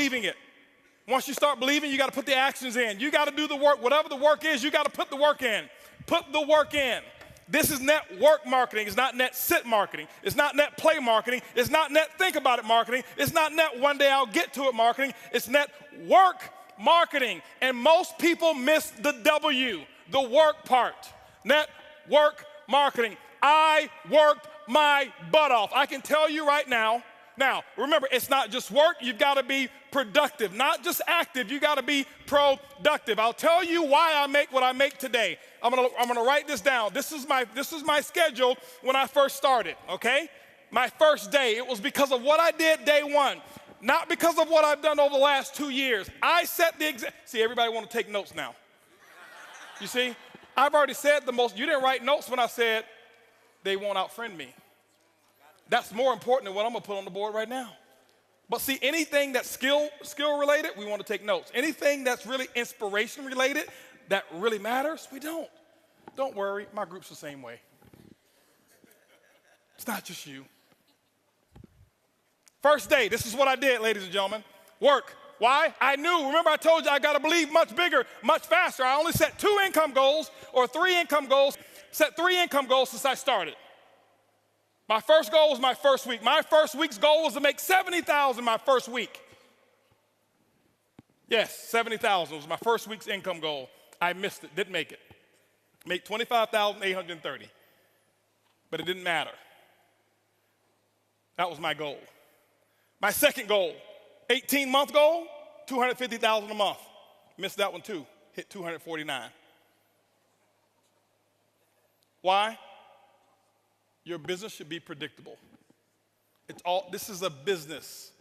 believing it. Once you start believing, you got to put the actions in. You got to do the work. Whatever the work is, you got to put the work in. Put the work in. This is network marketing. It's not net sit marketing. It's not net play marketing. It's not net think about it marketing. It's not net one day I'll get to it marketing. It's net work marketing. And most people miss the W, the work part. Network marketing. I worked my butt off. I can tell you right now. Now, remember, it's not just work. You've got to be productive, not just active. You got to be productive. I'll tell you why I make what I make today. I'm gonna write this down. This is my schedule when I first started, okay? My first day, it was because of what I did day one, not because of what I've done over the last 2 years. I set the example. See, everybody want to take notes now. You see, I've already said the most. You didn't write notes when I said they won't outfriend me. That's more important than what I'm gonna put on the board right now. But see, anything that's skill related, we want to take notes. Anything that's really inspiration related, that really matters, we don't. Don't worry, my group's the same way. It's not just you. First day, this is what I did, ladies and gentlemen. Work. Why? I knew. Remember, I told you I got to believe much bigger, much faster. I only set 2 income goals or 3 income goals. Set 3 income goals since I started. My first goal was my first week. My first week's goal was to make $70,000 my first week. Yes, $70,000 was my first week's income goal. I missed it, didn't make it. Make $25,830, but it didn't matter. That was my goal. My second goal, 18-month goal, $250,000 a month. Missed that one too, hit $249. Why? Your business should be predictable. This is a business.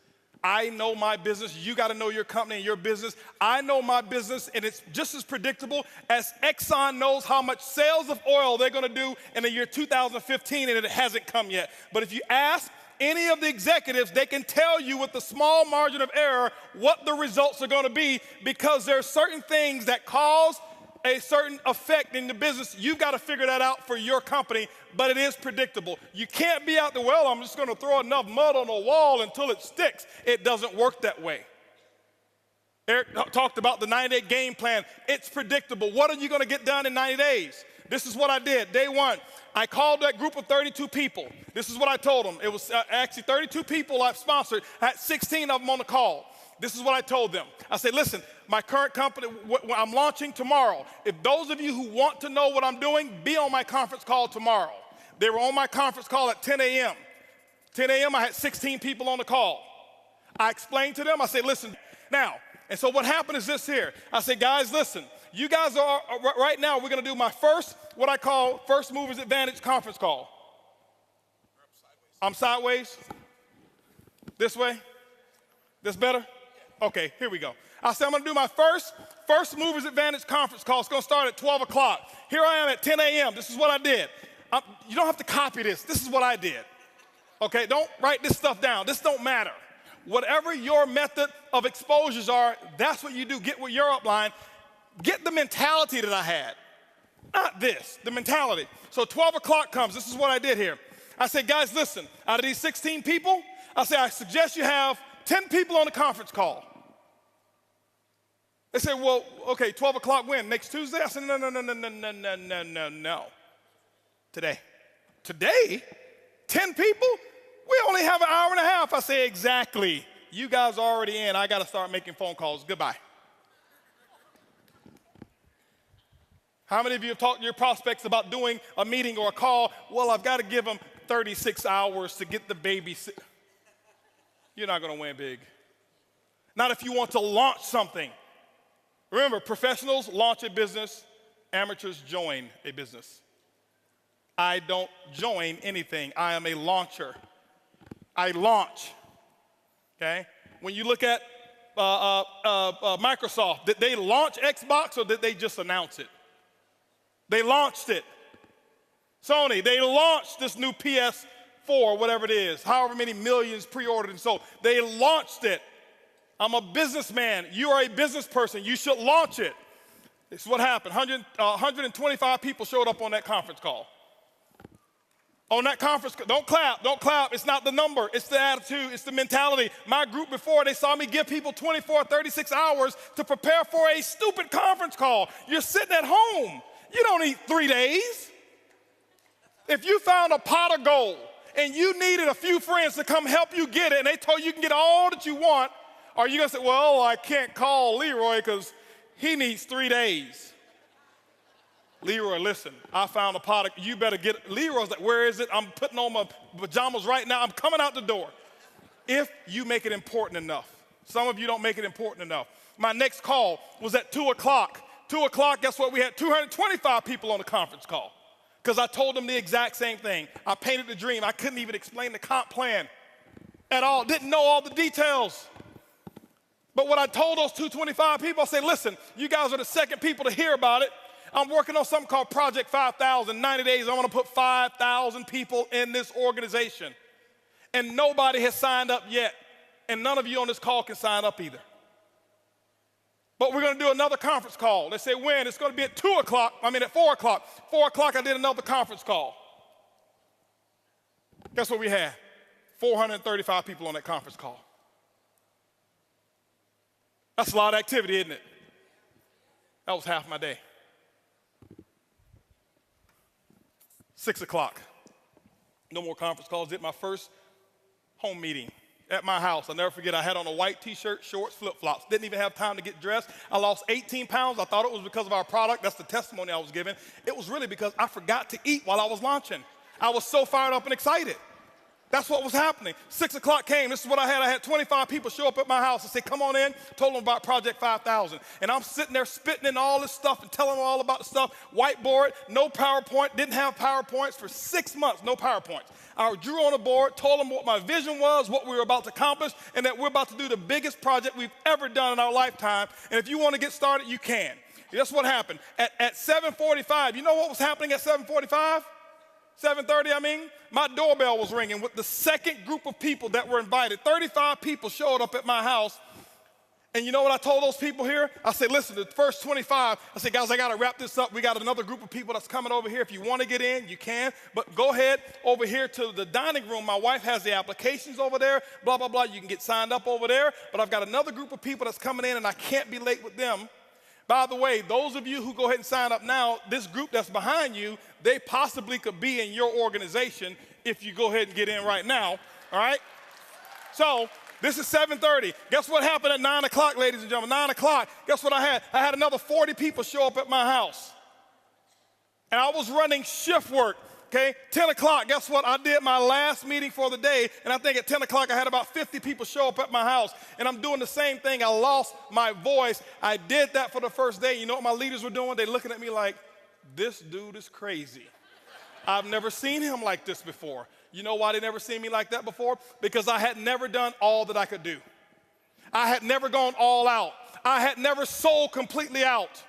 I know my business. You got to know your company and your business. I know my business, and it's just as predictable as Exxon knows how much sales of oil they're going to do in the year 2015, and it hasn't come yet. But if you ask any of the executives, they can tell you with a small margin of error what the results are going to be, because there are certain things that cause a certain effect in the business. You've got to figure that out for your company, but it is predictable. You can't be out there, well, I'm just going to throw enough mud on the wall until it sticks. It doesn't work that way. Eric talked about the 90-day game plan. It's predictable. What are you going to get done in 90 days? This is what I did. Day one, I called that group of 32 people. This is what I told them. It was actually 32 people I've sponsored. I had 16 of them on the call. This is what I told them. I said, listen, my current company, I'm launching tomorrow. If those of you who want to know what I'm doing, be on my conference call tomorrow. They were on my conference call at 10 a.m. 10 a.m., I had 16 people on the call. I explained to them, I said, listen, now, and so what happened is this here. I said, guys, listen, you guys are, right now, we're going to do my first, what I call First Movers Advantage conference call. I'm sideways? This way? This better? Okay, here we go. I said I'm going to do my first Movers Advantage conference call. It's going to start at 12 o'clock. Here I am at 10 a.m. This is what I did. You don't have to copy this. This is what I did. Okay, don't write this stuff down. This don't matter. Whatever your method of exposures are, that's what you do. Get with your upline. Get the mentality that I had. Not this, the mentality. So 12 o'clock comes. This is what I did here. I said, guys, listen, out of these 16 people, I said, I suggest you have 10 people on the conference call. They said, well, okay, 12 o'clock when? Next Tuesday? I said, no. Today. Today? 10 people? We only have an hour and a half. I say, exactly. You guys are already in. I got to start making phone calls. Goodbye. How many of you have talked to your prospects about doing a meeting or a call? Well, I've got to give them 36 hours to get the baby. You're not going to win big. Not if you want to launch something. Remember, professionals launch a business, amateurs join a business. I don't join anything. I am a launcher. I launch, okay? When you look at Microsoft, did they launch Xbox or did they just announce it? They launched it. Sony, they launched this new PS4, whatever it is, however many millions pre-ordered and sold. They launched it. I'm a businessman. You are a business person. You should launch it. This is what happened. 125 people showed up on that conference call. On that conference, don't clap, don't clap. It's not the number, it's the attitude, it's the mentality. My group before, they saw me give people 24, 36 hours to prepare for a stupid conference call. You're sitting at home. You don't need 3 days. If you found a pot of gold and you needed a few friends to come help you get it and they told you can get all that you want, are you gonna say, well, I can't call Leroy because he needs 3 days? Leroy, listen, I found a pot of, you better get, Leroy's like, where is it? I'm putting on my pajamas right now. I'm coming out the door. If you make it important enough. Some of you don't make it important enough. My next call was at 2 o'clock. 2 o'clock, guess what? We had 225 people on the conference call because I told them the exact same thing. I painted the dream. I couldn't even explain the comp plan at all. Didn't know all the details. But what I told those 225 people, I said, listen, you guys are the second people to hear about it. I'm working on something called Project 5,000. 90 days, I want to put 5,000 people in this organization. And nobody has signed up yet. And none of you on this call can sign up either. But we're going to do another conference call. They say when? It's going to be at 4 o'clock. 4 o'clock, I did another conference call. Guess what we had? 435 people on that conference call. That's a lot of activity, isn't it? That was half my day. 6 o'clock, no more conference calls. Did my first home meeting at my house. I'll never forget, I had on a white t-shirt, shorts, flip-flops. Didn't even have time to get dressed. I lost 18 pounds. I thought it was because of our product. That's the testimony I was giving. It was really because I forgot to eat while I was launching. I was so fired up and excited. That's what was happening. 6 o'clock came. This is what I had. I had 25 people show up at my house and say, come on in. Told them about Project 5,000. And I'm sitting there spitting in all this stuff and telling them all about the stuff. Whiteboard, no PowerPoint. Didn't have PowerPoints for 6 months, no PowerPoints. I drew on a board, told them what my vision was, what we were about to accomplish, and that we're about to do the biggest project we've ever done in our lifetime. And if you want to get started, you can. That's what happened. At 7:45, you know what was happening at 7:45? 7:30, my doorbell was ringing with the second group of people that were invited. 35 people showed up at my house. And you know what I told those people here? I said, listen, the first 25, I said, guys, I got to wrap this up. We got another group of people that's coming over here. If you want to get in, you can. But go ahead over here to the dining room. My wife has the applications over there, blah, blah, blah. You can get signed up over there. But I've got another group of people that's coming in, and I can't be late with them. By the way, those of you who go ahead and sign up now, this group that's behind you, they possibly could be in your organization if you go ahead and get in right now, all right? So this is 7:30. Guess what happened at 9 o'clock, ladies and gentlemen? 9 o'clock, guess what I had? I had another 40 people show up at my house. And I was running shift work, okay? 10 o'clock, guess what? I did my last meeting for the day, and I think at 10 o'clock I had about 50 people show up at my house. And I'm doing the same thing. I lost my voice. I did that for the first day. You know what my leaders were doing? They're looking at me like, this dude is crazy. I've never seen him like this before. You know why they never seen me like that before? Because I had never done all that I could do. I had never gone all out. I had never sold completely out.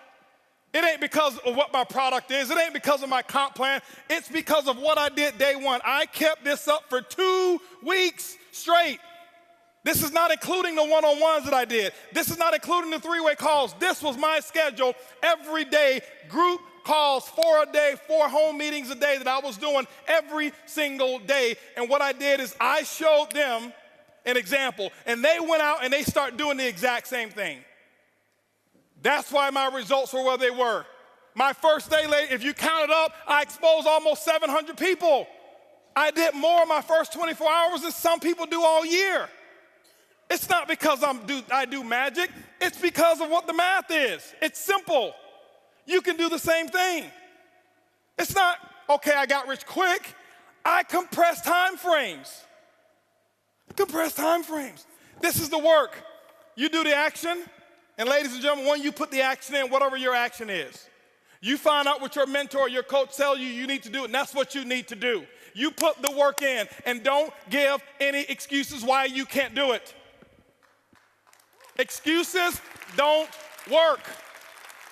It ain't because of what my product is. It ain't because of my comp plan. It's because of what I did day one. I kept this up for 2 weeks straight. This is not including the one-on-ones that I did. This is not including the 3-way calls. This was my schedule every day, group calls, 4 a day, 4 home meetings a day that I was doing every single day. And what I did is I showed them an example, and they went out and they started doing the exact same thing. That's why my results were where they were. My first day, if you count it up, I exposed almost 700 people. I did more in my first 24 hours than some people do all year. It's not because I do magic. It's because of what the math is. It's simple. You can do the same thing. It's not, okay, I got rich quick. I compress time frames. Compress time frames. This is the work. You do the action, and ladies and gentlemen, when you put the action in, whatever your action is, you find out what your mentor or your coach tells you need to do, and that's what you need to do. You put the work in, and don't give any excuses why you can't do it. Excuses don't work.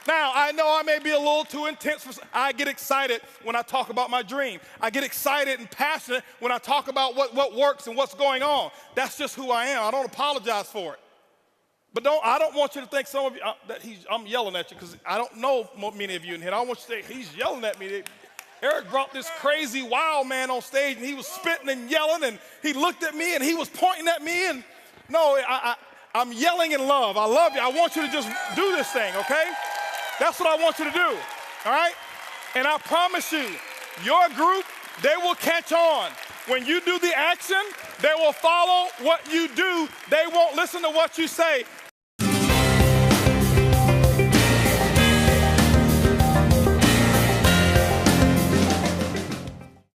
Now, I know I may be a little too intense. I get excited when I talk about my dream. I get excited and passionate when I talk about what works and what's going on. That's just who I am. I don't apologize for it. But I don't want you to think some of you, I'm yelling at you because I don't know many of you in here. I don't want you to say, he's yelling at me. Eric brought this crazy wild man on stage, and he was spitting and yelling, and he looked at me, and he was pointing at me, and no, I'm yelling in love. I love you. I want you to just do this thing, okay? That's what I want you to do, all right? And I promise you, your group, they will catch on. When you do the action, they will follow what you do. They won't listen to what you say.